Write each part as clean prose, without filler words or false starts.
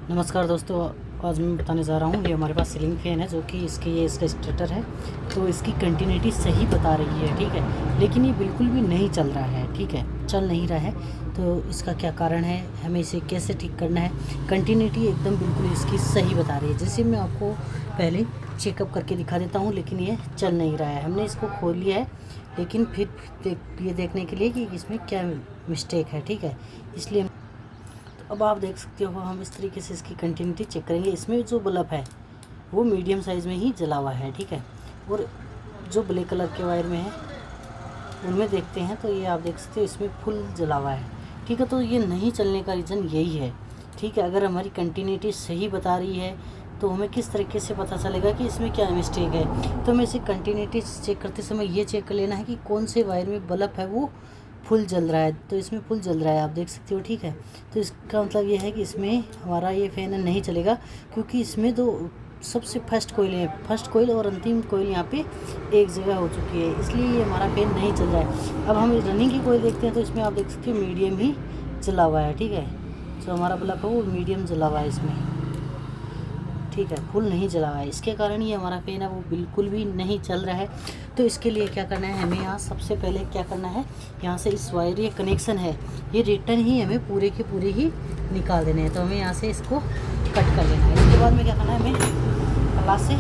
नमस्कार दोस्तों, आज मैं बताने जा रहा हूँ। ये हमारे पास सीलिंग फैन है जो कि इसका स्टार्टर है, तो इसकी कंटिन्यूटी सही बता रही है, ठीक है। लेकिन ये बिल्कुल भी नहीं चल रहा है, ठीक है, चल नहीं रहा है। तो इसका क्या कारण है, हमें इसे कैसे ठीक करना है। कंटिन्यूटी एकदम बिल्कुल इसकी सही बता रही है। जैसे मैं आपको पहले चेकअप करके दिखा देता हूँ, लेकिन ये चल नहीं रहा है। हमने इसको खोल लिया है, लेकिन फिर ये देखने के लिए कि इसमें क्या मिस्टेक है, ठीक है। इसलिए अब आप देख सकते हो, हम इस तरीके से इसकी कंटिन्यूटी चेक करेंगे। इसमें जो बल्ब है वो मीडियम साइज़ में ही जला हुआ है, ठीक है। और जो ब्लैक कलर के वायर में है उनमें देखते हैं तो ये आप देख सकते हो इसमें फुल जला हुआ है, ठीक है। तो ये नहीं चलने का रीज़न यही है, ठीक है। अगर हमारी कंटिन्यूटी सही बता रही है तो हमें किस तरीके से पता चलेगा कि इसमें क्या मिस्टेक है। तो हमें इसे कंटिन्यूटी चेक करते समय ये चेक कर लेना है कि कौन से वायर में बल्ब है वो फुल जल रहा है। तो इसमें फुल जल रहा है, आप देख सकते हो, ठीक है। तो इसका मतलब ये है कि इसमें हमारा ये फ़ैन नहीं चलेगा, क्योंकि इसमें तो सबसे फर्स्ट कोयल है, फर्स्ट कोयल और अंतिम कोयल यहाँ पे एक जगह हो चुकी है, इसलिए ये हमारा फ़ैन नहीं चल रहा है। अब हम रनिंग की कोयल देखते हैं तो इसमें आप देख सकते हो मीडियम ही जला हुआ है, ठीक है। जो हमारा बल्ब है वो मीडियम जला हुआ है इसमें, ठीक है, फुल नहीं जला हुआ है। इसके कारण ये हमारा फ़ैन है वो बिल्कुल भी नहीं चल रहा है। तो इसके लिए क्या करना है, हमें यहाँ सबसे पहले क्या करना है, यहाँ से इस वायर ये कनेक्शन है ये रिटर्न ही हमें पूरे के पूरे ही निकाल देने हैं। तो हमें यहाँ से इसको कट कर लेना है। इसके बाद में क्या करना है, हमें प्लास से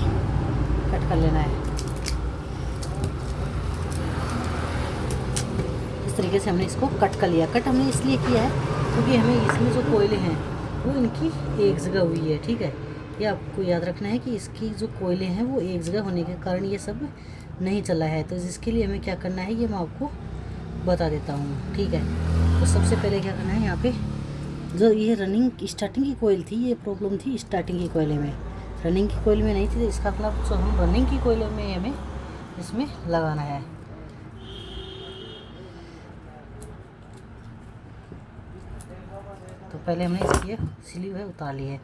कट कर लेना है। इस तरीके से हमने इसको कट कर लिया। कट हमने इसलिए किया है क्योंकि हमें इसमें जो कोयले हैं वो इनकी एक जगह हुई है, ठीक है। ये आपको याद रखना है कि इसकी जो कोयले हैं वो एक जगह होने के कारण ये सब नहीं चला है। तो जिसके लिए हमें क्या करना है ये मैं आपको बता देता हूँ, ठीक है। तो सबसे पहले क्या करना है, यहाँ पे जो ये रनिंग स्टार्टिंग की कोयल थी, ये प्रॉब्लम थी स्टार्टिंग की कोयले में, रनिंग की कोयल में नहीं थी। तो इसका मतलब जो हम रनिंग की कोयले में हमें इसमें लगाना है। तो पहले हमने इसकी स्लीव है उतार ली है।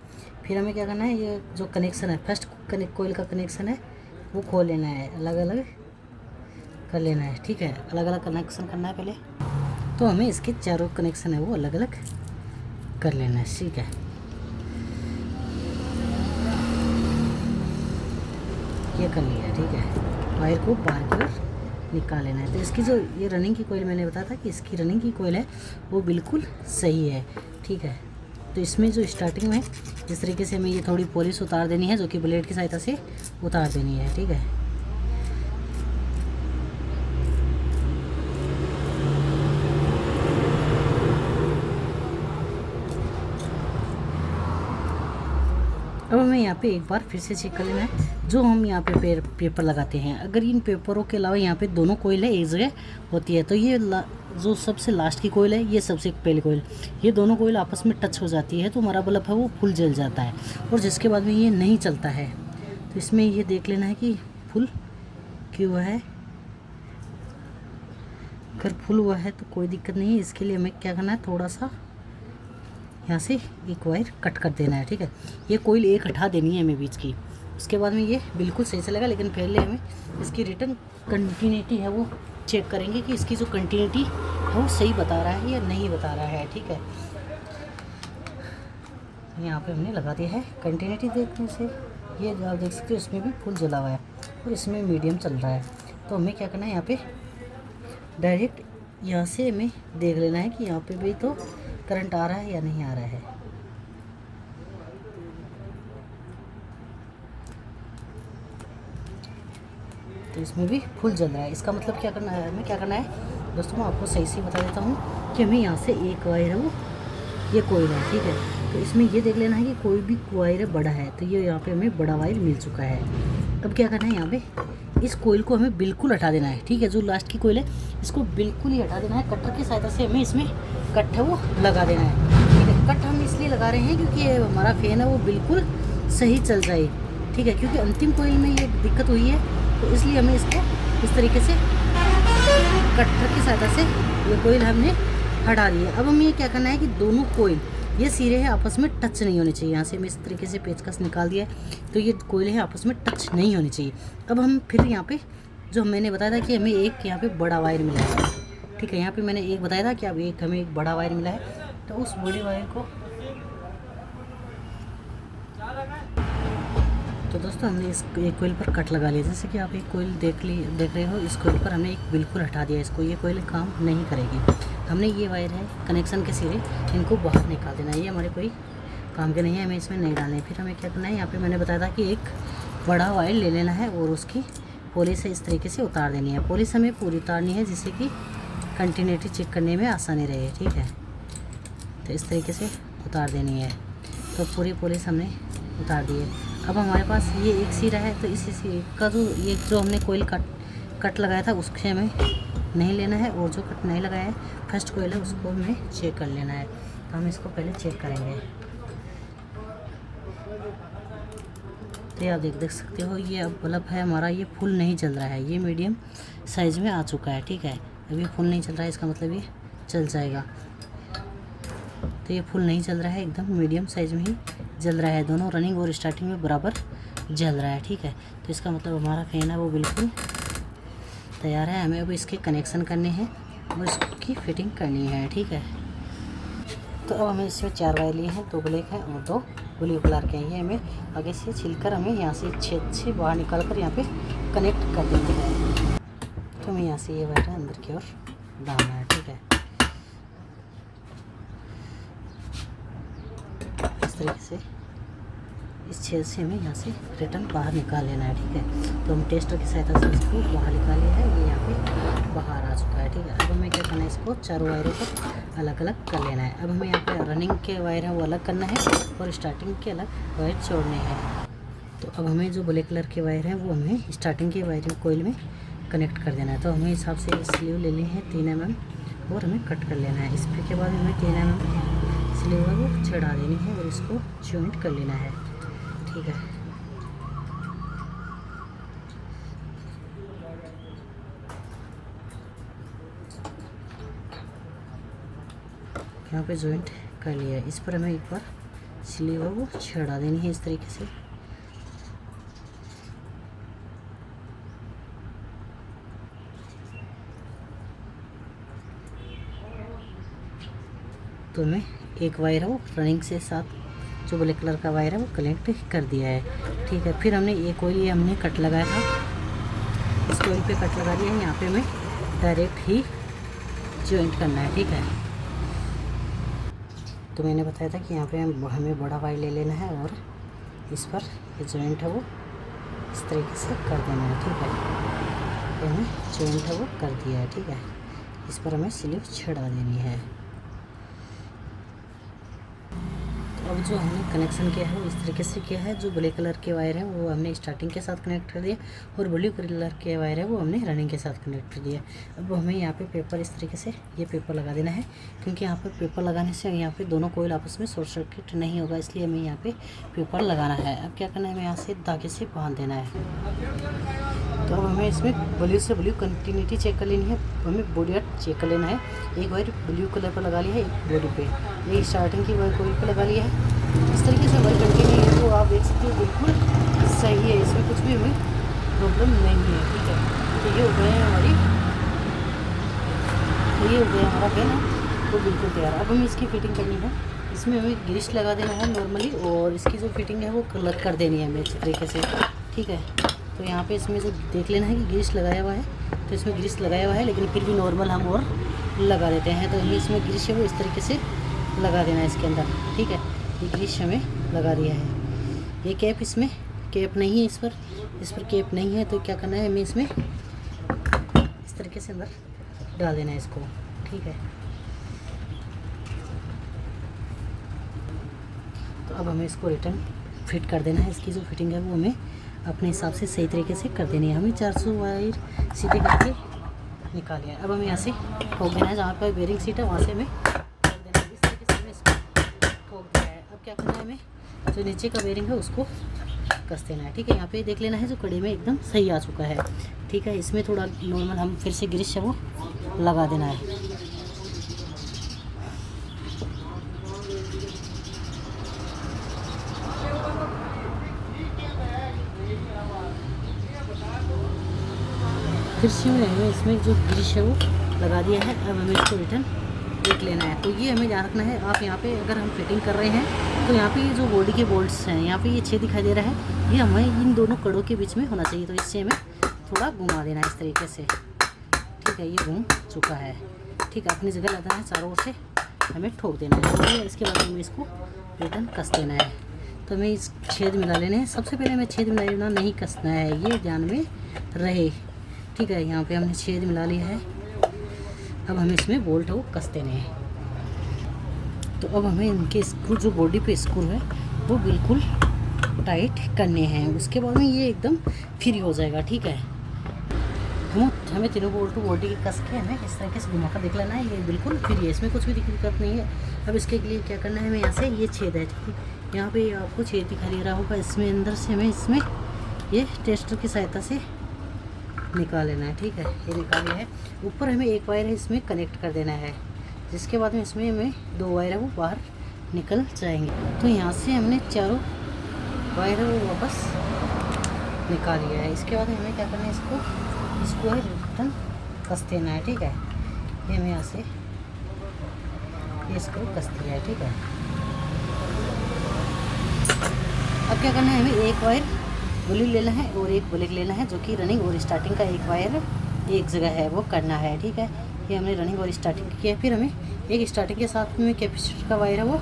फिर हमें क्या करना है, ये जो कनेक्शन है फर्स्ट कोयल का कनेक्शन है वो खोल लेना है, अलग अलग कर लेना है, ठीक है। अलग अलग कनेक्शन करना है पहले। तो हमें इसके चारों कनेक्शन है वो अलग अलग कर लेना है, ठीक है। ये कर लिया, ठीक है। वायर को बाहर की ओर निकाल लेना है। तो इसकी जो ये रनिंग की कोयल मैंने बताया था कि इसकी रनिंग की कोयल है वो बिल्कुल सही है, ठीक है। तो इसमें जो स्टार्टिंग में जिस तरीके से हमें ये थोड़ी पॉलिश उतार देनी है, जो कि ब्लेड की सहायता से उतार देनी है, ठीक है। अब हमें यहाँ पे एक बार फिर से चेक कर लेना है। जो हम यहाँ पे पेपर लगाते हैं, अगर इन पेपरों के अलावा यहाँ पे दोनों कोयल है एक जगह होती है, तो ये जो सबसे लास्ट की कोयल है, ये सबसे पहली कोयल, ये दोनों कोयल आपस में टच हो जाती है तो हमारा बल्ब है वो फुल जल जाता है, और जिसके बाद में ये नहीं चलता है। तो इसमें ये देख लेना है कि फुल क्यों हुआ है। अगर फुल हुआ है तो कोई दिक्कत नहीं है। इसके लिए हमें क्या करना है, थोड़ा सा यहाँ से एक वायर कट कर देना है, ठीक है। ये कोयल एक हटा देनी है हमें बीच की, उसके बाद में ये बिल्कुल सही चलेगा। लेकिन पहले हमें इसकी रिटर्न कंटिन्यूटी है वो चेक करेंगे कि इसकी जो कंटिन्यूटी है वो सही बता रहा है या नहीं बता रहा है, ठीक है। यहाँ पे हमने लगा दिया है। कंटिन्यूटी देखने से ये आप देख सकते हो इसमें भी फुल जला हुआ है और इसमें मीडियम चल रहा है। तो हमें क्या करना है, यहाँ पे डायरेक्ट यहाँ से हमें देख लेना है कि यहाँ पे भी तो करंट आ रहा है या नहीं आ रहा है। तो इसमें भी फुल जल रहा है। इसका मतलब क्या करना है, हमें क्या करना है दोस्तों, मैं आपको सही से बता देता हूँ कि हमें यहाँ से एक वायर है वो ये कोयल है, ठीक है। तो इसमें ये देख लेना है कि कोई भी वायर है बड़ा है, तो ये यहाँ पे हमें बड़ा वायर मिल चुका है। अब क्या करना है, यहाँ पे इस कोयल को हमें बिल्कुल हटा देना है, ठीक है। जो लास्ट की कोयल है इसको बिल्कुल ही हटा देना है। कटर की सहायता से हमें इसमें कट है वो लगा देना है, ठीक है। कट हम इसलिए लगा रहे हैं क्योंकि हमारा फैन है वो बिल्कुल सही चल जाए, ठीक है। क्योंकि अंतिम कोयल में ये दिक्कत हुई है, तो इसलिए हमें इसको इस तरीके से कटर की सहायता से ये कोयल हमने हटा दी है। अब हमें ये क्या करना है कि दोनों कोयल ये सिरे हैं आपस में टच नहीं होने चाहिए। यहाँ से मैं इस तरीके से पेचकस निकाल दिया है, तो ये कोयल है आपस में टच नहीं होनी चाहिए। अब हम फिर यहाँ पे जो मैंने बताया था कि हमें एक यहाँ पे बड़ा वायर मिला है, ठीक है। यहाँ पे मैंने एक बताया था कि अब हमें एक बड़ा वायर मिला है, तो उस बड़े वायर को तो दोस्तों हमने इस एक कोयल पर कट लगा लिया। जैसे कि आप एक कोयल देख रहे हो, इस कोयल पर हमने एक बिल्कुल हटा दिया इसको, ये कोयल काम नहीं करेगी। हमने ये वायर है कनेक्शन के सिरे, इनको बाहर निकाल देना, ये हमारे कोई काम के नहीं है, हमें इसमें नहीं डालना है। फिर हमें क्या करना है, यहाँ पे मैंने बताया था कि एक बड़ा वायर ले लेना है और उसकी पॉलिश इस तरीके से उतार देनी है। पॉलिश हमें पूरी उतारनी है जिससे कि कंटिन्यूटी चेक करने में आसानी रहे, ठीक है। तो इस तरीके से उतार देनी है। तो पूरी पॉलिश हमने उतार दी है। अब हमारे पास ये एक सिरा है, तो इसी सिरे का जो हमने कोयल कट लगाया था उससे हमें नहीं लेना है, और जो कट नहीं लगाया है फर्स्ट कोयल है उसको हमें चेक कर लेना है। तो हम इसको पहले चेक करेंगे। तो ये आप देख सकते हो, ये अब बल्ब है हमारा, ये फुल नहीं चल रहा है, ये मीडियम साइज़ में आ चुका है, ठीक है। अभी फुल नहीं चल रहा है, इसका मतलब ये चल जाएगा। तो ये फुल नहीं चल रहा है, एकदम मीडियम साइज़ में ही जल रहा है, दोनों रनिंग और स्टार्टिंग में बराबर जल रहा है, ठीक है। तो इसका मतलब हमारा फैन है वो बिल्कुल तैयार है। हमें अब इसके कनेक्शन करने हैं और इसकी फिटिंग करनी है, ठीक है। तो अब हमें इसमें 4 वायर लिए हैं, 2 ब्लैक हैं और 2 ब्लू कलर के हैं। ये हमें आगे से छिलकर हमें यहाँ से छेद से बाहर निकाल कर यहाँ पे कनेक्ट कर देते हैं। तो हमें यहाँ से ये वायर अंदर की ओर डालना है, ठीक है। इस तरीके से इस छेद से हमें यहाँ से रिटर्न बाहर निकाल लेना है, ठीक है। तो हम टेस्टर की सहायता से इसको बाहर निकाल लिया है, ये यहाँ पे बाहर आ चुका है, ठीक है। अब हमें क्या करना है, इसको 4 वायरों को अलग अलग कर लेना है। अब हमें यहाँ पे रनिंग के वायर हैं वो अलग करना है और स्टार्टिंग के अलग वायर छोड़ने हैं। तो अब हमें जो ब्लैक कलर के वायर हैं वो हमें स्टार्टिंग के वायरिंग कोयल में कनेक्ट कर देना है। तो हमें हिसाब से स्लीव ले ली है 3 mm और हमें कट कर लेना है। इसके बाद हमें 3 mm स्लीव है वो छड़ा देनी है और इसको जॉइंट कर लेना है, ठीक है। यहाँ पे जॉइंट कर लिया है। इस पर हमें एक बार स्लीव है वो छड़ा देनी है इस तरीके से। तो हमें एक वायर है वो रनिंग से साथ जो ब्लैक कलर का वायर है वो कनेक्ट कर दिया है, ठीक है। फिर हमने एक कोयल ये हमने कट लगाया था, इस कोयल पे कट लगा दिया है। यहाँ पे हमें डायरेक्ट ही जॉइंट करना है, ठीक है। तो मैंने बताया था कि यहाँ पे हमें बड़ा वायर ले लेना है और इस पर ये जॉइंट है वो इस तरीके से कर देना है, ठीक है। तो हमें जॉइंट है वो कर दिया है, ठीक है। इस पर हमें स्लीव छड़ा देनी है। अब जो हमने कनेक्शन किया है वो इस तरीके से किया है। जो ब्लैक कलर के वायर है वो हमने स्टार्टिंग के साथ कनेक्ट कर दिया और ब्लू कलर के वायर है वो हमने रनिंग के साथ कनेक्ट कर दिया। अब हमें यहाँ पे पेपर इस तरीके से ये पेपर लगा देना है, क्योंकि यहाँ पे पेपर लगाने से यहाँ पे दोनों कोयल आपस में शॉर्ट सर्किट नहीं होगा, इसलिए हमें यहाँ पे पेपर लगाना है। अब क्या करना है, हमें यहाँ से धागे से बांध देना है। तो अब हमें इसमें ब्लू से ब्लू कंटिन्यूटी चेक कर लेनी है, हमें बॉडी चेक कर लेना है। एक वायर ब्लू कलर पर लगा लिया है, एक बॉडी पे, ये स्टार्टिंग की वायर कोयल पर लगा लिया है। इस तरीके से वायर कंटिन्यू है तो आप देख सकते हो बिल्कुल सही है, इसमें कुछ भी हमें प्रॉब्लम नहीं है, ठीक है। तो ये हो गया है हमारा फैन है तो बिल्कुल तैयार। अब हमें इसकी फिटिंग करनी है, इसमें हमें ग्रीस लगा देना है नॉर्मली, और इसकी जो फिटिंग है वो कलर कर देनी है हमें अच्छी तरीके से, ठीक है। तो यहाँ पे इसमें जो देख लेना है कि ग्रीस लगाया हुआ है, तो इसमें ग्रीस लगाया हुआ है, लेकिन फिर भी नॉर्मल हम और लगा देते हैं। तो ये इसमें ग्रीस है वो इस तरीके से लगा देना है इसके अंदर, ठीक है। ये ग्रीस हमें लगा दिया है। ये कैप, इसमें कैप नहीं है, इस पर कैप नहीं है, तो क्या करना है, हमें इसमें इस तरीके से अंदर डाल देना है इसको, ठीक है। तो अब हमें इसको रिटर्न फिट कर देना है। इसकी जो फिटिंग है वो हमें अपने हिसाब से सही तरीके से कर देनी है। हमें 400 वायर सीधे करके निकाल लिया है। अब हमें यहाँ से ठोक देना है, जहाँ पर बेरिंग सीट है वहाँ से हमें ठोक देना है। इस तरीके से हमें इसको ठोक दिया है। अब क्या करना है, हमें जो नीचे का बेरिंग है उसको कस देना है, ठीक है। यहाँ पे देख लेना है जो कड़ी में एकदम सही आ चुका है, ठीक है। इसमें थोड़ा नॉर्मल हम फिर से ग्रीस है वो लगा देना है। फिर से हमें इसमें जो ग्रीस है वो लगा दिया है। अब हमें इसको रिटर्न देख लेना है। तो ये हमें ध्यान रखना है, आप यहाँ पे अगर हम फिटिंग कर रहे हैं तो यहाँ पे ये जो बॉडी के बोल्ट्स हैं, यहाँ पे ये छेद दिखाई दे रहा है, ये हमें इन दोनों कड़ों के बीच में होना चाहिए। तो इससे हमें थोड़ा घुमा देना है इस तरीके से, ठीक है। ये घूम चुका है, ठीक है। अपनी जगह लगाना है, चारों ओर से हमें ठोक देना है। इसके बाद हमें इसको रिटर्न कस देना है। तो हमें इस छेद मिला लेने हैं। सबसे पहले हमें छेद मिला लेना, नहीं कसना है, ये ध्यान में रहे, ठीक है। यहाँ पे हमने छेद मिला लिया है। अब हमें इसमें बोल्ट वो कस देने हैं। तो अब हमें इनके स्क्रू, जो बॉडी पे स्क्रू है वो बिल्कुल टाइट करने हैं। उसके बाद में ये एकदम फ्री हो जाएगा, ठीक है। हमें तीनों बोल्ट बॉडी की कस के हमें इस तरीके से घुमा कर देख लेना है, ये बिल्कुल फ्री है, इसमें कुछ भी दिक्कत नहीं है। अब इसके लिए क्या करना है, हमें यहाँ से ये छेद है, ठीक है। यहाँ पे आपको छेद दिखाई दे रहा होगा, इसमें अंदर से हमें इसमें ये टेस्टर की सहायता से निकाल लेना है, ठीक है। ये निकाल लिया है। ऊपर हमें एक वायर है, इसमें कनेक्ट कर देना है, जिसके बाद में इसमें हमें 2 वायर है वो बाहर निकल जाएंगे। तो यहाँ से हमने चारों वायर है वो वापस निकाल लिया है। इसके बाद हमें क्या करना है, इसको रिटर्न कस देना है, ठीक है। ये हमें यहाँ से ये स्क्रू कस दिया है, ठीक है। अब क्या करना है, हमें एक वायर बुलिक लेना है और एक बुलिक लेना है, जो कि रनिंग और स्टार्टिंग का एक वायर एक जगह है वो करना है, ठीक है। ये हमने रनिंग और स्टार्टिंग किया है। फिर हमें एक स्टार्टिंग के साथ में कैपेसिटर का वायर है वो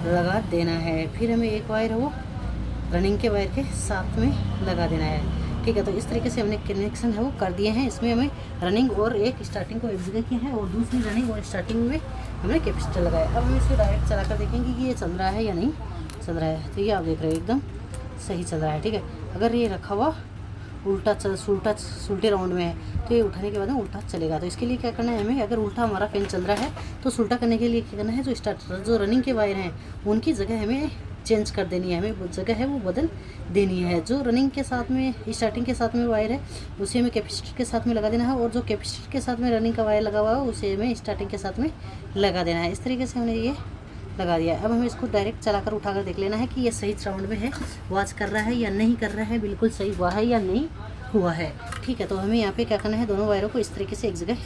लगा देना है। फिर हमें एक वायर है वो रनिंग के वायर के साथ में लगा देना है, ठीक है। तो इस तरीके से हमने कनेक्शन है वो कर दिए हैं। इसमें हमें रनिंग और एक स्टार्टिंग को एक जगह किया है और दूसरी रनिंग और स्टार्टिंग में हमने कैपेसिटर लगाया। अब हम इसको डायरेक्ट चला कर देखेंगे कि ये चल रहा है या नहीं चल रहा है। तो ये आप देख रहे हैं एकदम सही चल रहा है, ठीक है। अगर ये रखा हुआ उल्टे राउंड में है तो ये उठाने के बाद में उल्टा चलेगा। तो इसके लिए क्या करना है, हमें अगर उल्टा हमारा फैन चल रहा है तो उल्टा करने के लिए क्या करना है, जो रनिंग के वायर हैं उनकी जगह हमें चेंज कर देनी है, हमें जगह है वो बदल देनी है। जो रनिंग के साथ में स्टार्टिंग के साथ में वायर है उसे हमें कैपेसिटर के साथ में लगा देना है और जो कैपेसिटर के साथ में रनिंग का वायर लगा हुआ है उसे हमें स्टार्टिंग के साथ में लगा देना है। इस तरीके से हमने ये लगा दिया। अब हमें इसको डायरेक्ट चलाकर उठाकर देख लेना है कि ये सही राउंड में है, वाच कर रहा है या नहीं कर रहा है, बिल्कुल सही हुआ है या नहीं हुआ है, ठीक है। तो हमें यहाँ पे क्या करना है, दोनों वायरों को इस तरीके से एक जगह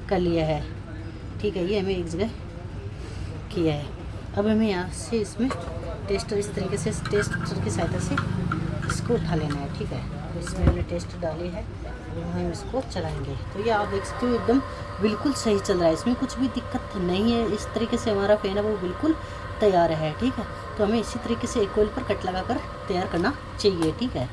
कर लिया है, ठीक है। ये हमें एक जगह किया है। अब हमें यहाँ से इसमें टेस्टर इस तरीके से टेस्टर की सहायता से इसको उठा लेना है, ठीक है। तो इसमें हमने टेस्ट डाली है और हम इसको चलाएंगे। तो ये आप देख सकते हो एकदम बिल्कुल सही चल रहा है, इसमें कुछ भी दिक्कत नहीं है। इस तरीके से हमारा फैन है वो बिल्कुल तैयार है, ठीक है। तो हमें इसी तरीके से एक कोयल पर कट लगाकर तैयार करना चाहिए, ठीक है।